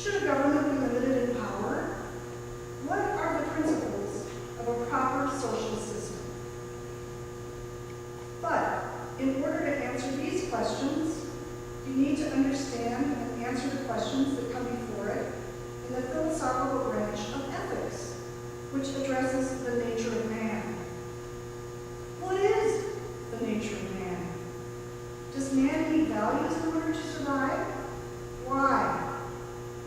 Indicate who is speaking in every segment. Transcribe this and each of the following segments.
Speaker 1: Should a government be limited in power? What are the principles of a proper social system? But in order to answer these questions, you need to understand and answer the questions that come before it in the philosophical branch of ethics, which addresses the nature of man. What is the nature of man? Does man need values in order to survive? Why?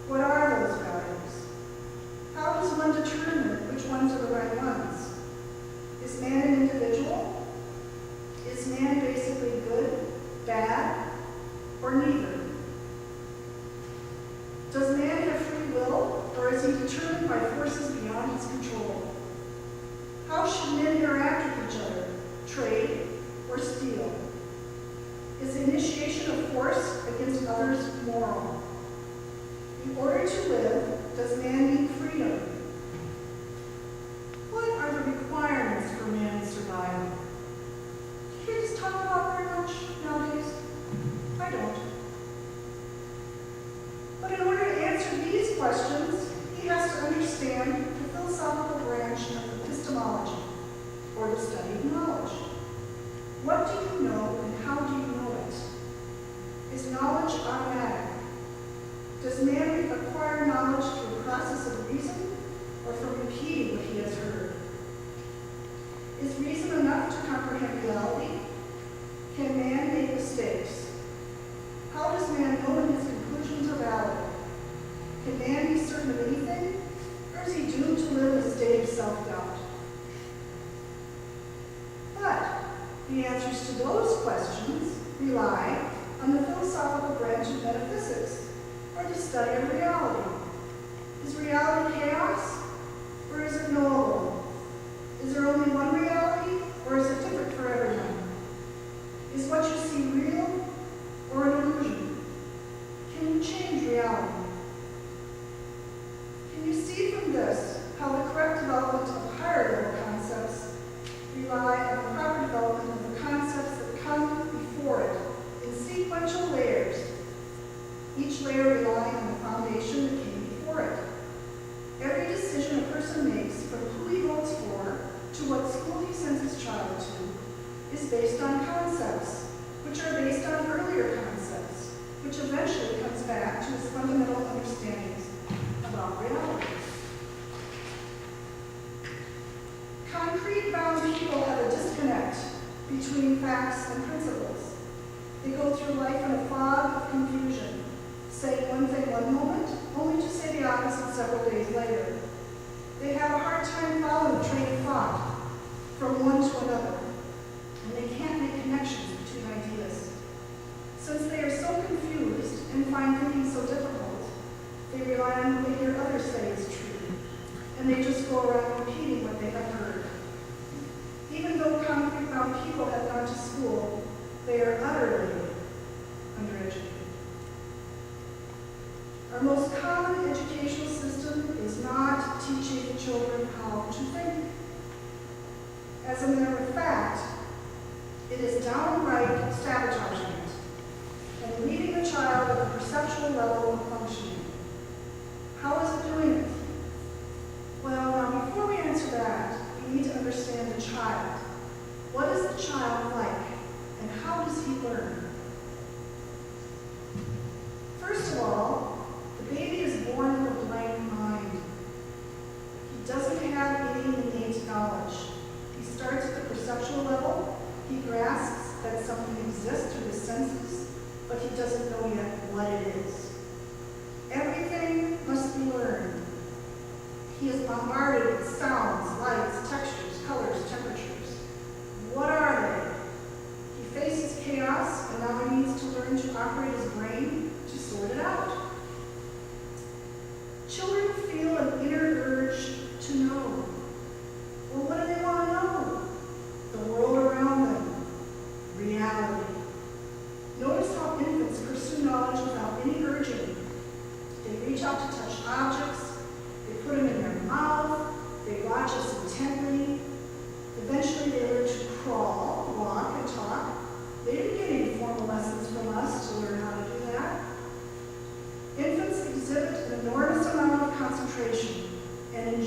Speaker 1: What are those values? How does one determine which ones are the right ones? Is man an individual? Is man basically good, bad, or neither? Does man have free will, or is he determined by forces beyond his control? How should men interact with each other, trade, or steal? Is the initiation of force against others moral? In order to live, does man need freedom? What are the requirements for man's survival? Do you hear this talked about very much nowadays? I don't. But in order to answer these questions, he has to understand the philosophical branch of epistemology, or the study of knowledge. What do you know and how do you know it? Is knowledge automatic? Does man acquire knowledge through a process of reason or from repeating what he has heard? Is reason enough to comprehend reality? Can man make mistakes? How does man know when his conclusions are valid? Can man be certain of anything, or is he doomed to live in a state of self-doubt? But the answers to those questions rely on the philosophical branch of metaphysics, or the study of reality. Is reality chaos, or is it knowable? Is there only one reality, or is it different for everyone? Is what you see real, or an illusion? Can you change reality? Can you see from this how the correct development of higher level concepts rely on the proper development of the concepts that come before it in sequential layers, each layer relying on the foundation that came before it? Every decision a person makes, from who he votes for to what school he sends his child to, is based on concepts, which are based on earlier concepts, which eventually comes back to his fundamental understandings about reality. Concrete bound people have a disconnect between facts and principles. They go through life in a fog of confusion, saying one thing one moment, only to say the opposite several days later. They have a hard time following the train of thought from one to another, and they can't make connections between ideas. Since they are so confused and find thinking so difficult, they rely on what they hear others say is true, and they just go around repeating what they have heard. Even though concrete-bound people have gone to school, they are utterly undereducated. Our most common educational system is not teaching children how to think. As a matter of fact, it is downright sabotaging it and leaving the child at a perceptual level of functioning. How is it doing it? Well, now before we answer that, we need to understand the child. What is the child like, and how does he learn? First of all, the baby is born with a blank mind. He doesn't have any innate knowledge. He starts at the perceptual level. He grasps that something exists through his senses, but he doesn't know yet what it is.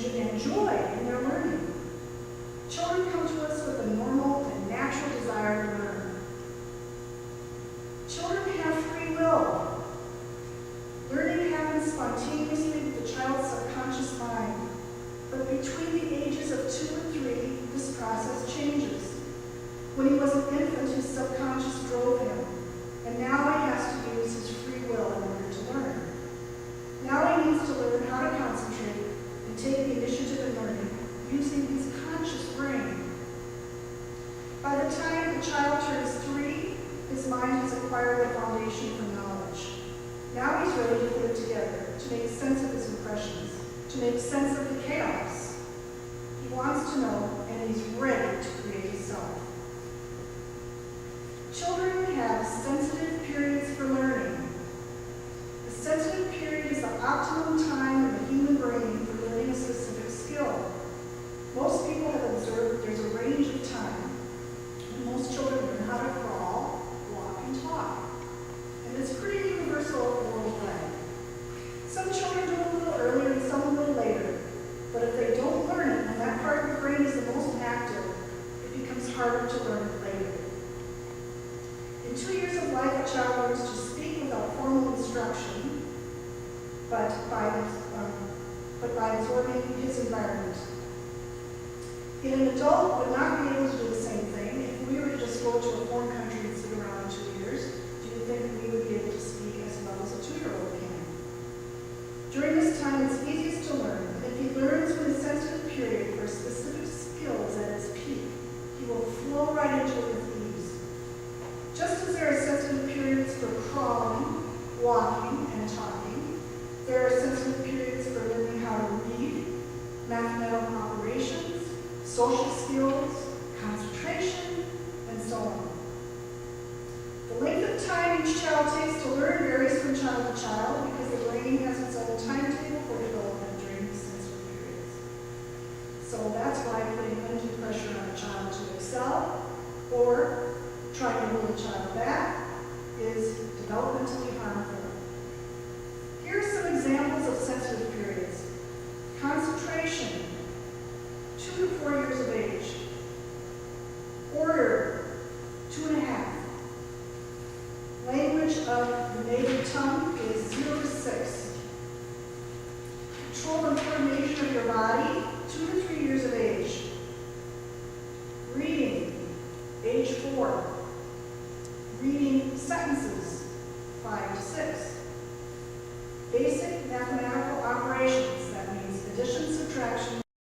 Speaker 1: and joy in their learning. Children come to us with a normal and natural desire to learn. Children have free will. Learning happens spontaneously with the child's subconscious mind. But between the ages of 2 and 3, this process changes. When he was an infant, his subconscious drove him, and now he has to use his free will in order to learn. Now he needs to learn how to concentrate and take the initiative in learning using his conscious brain. By the time the child turns 3, his mind has acquired the foundation for knowledge. Now he's ready to put it together, to make sense of his impressions, to make sense of the chaos. He wants to know, and he's ready to create a self. Children have sensitive periods for learning. The sensitive period is the optimum time in the human brain for learning a specific skill. Most people have observed there's a range of time when most children learn how to crawl, walk, and talk. And it's pretty universal worldwide. Some children do it a little earlier and some a little later. But if they don't learn it when that part of the brain is the most active, it becomes harder to learn it later. In 2 years of life, a child learns to speak without formal instruction, but by absorbing his environment. Yet an adult would not be able to do the same thing. If we were to just go to a foreign country and sit around in 2 years, do you think we would be able to speak as well as a 2-year-old can? During this time, it's easiest to learn. And if he learns with a sensitive period for specific skills at its peak, he will flow right into it with ease. Just as there are sensitive periods for crawling, walking, and talking, there are sensitive periods for learning how to read, mathematical operations, social skills, concentration, and so on. The length of time each child takes to learn varies from child to child because the brain has its own timetable for development during these sensitive periods. So that's why putting undue pressure on a child to excel or trying to hold a child back is developmentally harmful. Here are some examples of sensitive periods. Concentration, 2 to 4 years of age. Order, 2.5. Language of the native tongue is 0 to 6. Control and coordination of your body, 2 to 3 years of age. Reading, age 4. Reading sentences, 5 to 6. Basic mathematical